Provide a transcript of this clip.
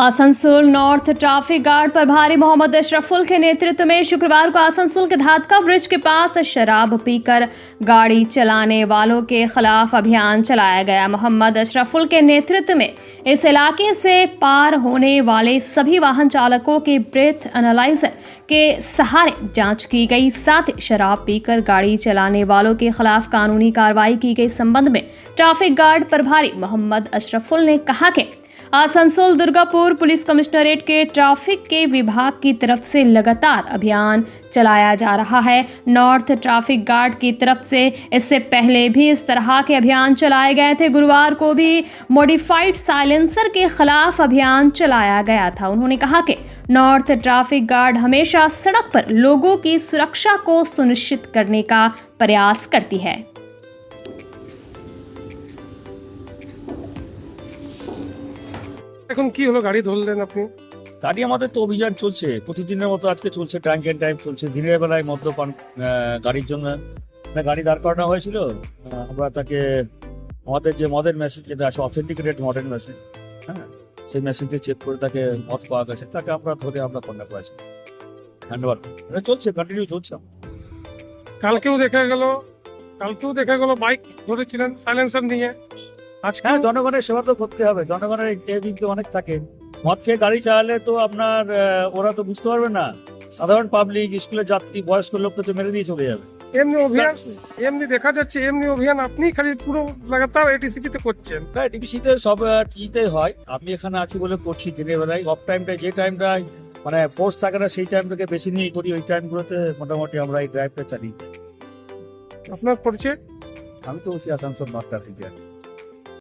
Asansol north traffic guard प्रभारी मोहम्मद अशरफुल के नेतृत्व में शुक्रवार को आसनसोल के धातका ब्रिज के पास शराब पीकर गाड़ी चलाने वालों के खिलाफ अभियान चलाया गया। मोहम्मद अशरफुल के नेतृत्व में इस इलाके से पार होने वाले सभी वाहन चालकों के ब्रेथ एनालाइजर के सहारे जांच की गई। साथ ही शराब पीकर गाड़ी चलाने वालों के खिलाफ कानूनी कार्रवाई की गई। संबंध में ट्रैफिक गार्ड प्रभारी मोहम्मद अशरफुल ने कहा कि आसनसोल दुर्गापुर पुलिस कमिश्नरेट के ट्रैफिक के विभाग की तरफ से लगातार अभियान चलाया जा रहा है। नॉर्थ ट्रैफिक गार्ड की तरफ से इससे पहले भी इस तरह के अभियान चलाए गए थे। गुरुवार को भी मॉडिफाइड साइलेंसर के खिलाफ अभियान चलाया गया था। उन्होंने कहा कि नॉर्थ ट्रैफिक गार्ड हमेशा सड़क पर लोगों की सुरक्षा को सुनिश्चित करने का प्रयास करती है। এখন কি হলো গাড়ি ধরলেন আপনি? গাড়ি আমাদের তো অভিযান চলছে, প্রতিদিনের মতো আজকে চলছে, টাইম এন্ড টাইম চলছে। দিনের বেলায় মদ্যপান গাড়ির জন্য গাড়ি দাঁড় করানো হয়েছিল। আমরা তাকে আমাদের যে মদের মেশিন যেটা আছে অথেন্টিকেটেড মডেল মেশিন, হ্যাঁ, সেই মেশিনকে চেক করে তাকে মদ পাওয়া গেছে, তাকে আমরা ধরে আমরা কন্ডাক্ট করেছি। ধন্যবাদ। এটা চলছে, কন্টিনিউ চলছে। কালকেও দেখা গেল বাইক ধরেছিলেন সাইলেন্সার নিয়ে। আজকে হ্যাঁ, জনগণের সেবা তো করতে হবে। জনগণের এই তো অনেক থাকে, মদ খেয়ে গাড়ি চালালে তো আপনার ওরা তো বুঝতে পারবে না। সাধারণ পাবলিক, স্কুলের যাত্রী, বয়স্ক লোককে তো মেরে দিয়ে চলে যাবে। এমনি দেখা যাচ্ছে এমনি অভিযান আপনি খালি পুরো লাগাতার এটিসিপি তে করছেন। হ্যাঁ, ডিবিসিতে সব টিতে হয়। আমি এখানে আছি বলে করছি দিনের বেলায়। অফ টাইমটা যে টাইমটায় মানে ফোর্স থাকে না সেই টাইমটাকে বেশি নিয়ে করি। ওই টাইমগুলোতে মোটামুটি আমরা এই ড্রাইভটা চালিয়ে। আপনার পরিচয়? আমি তো আসানসোল নর্থ ট্রাফিক গার্ড।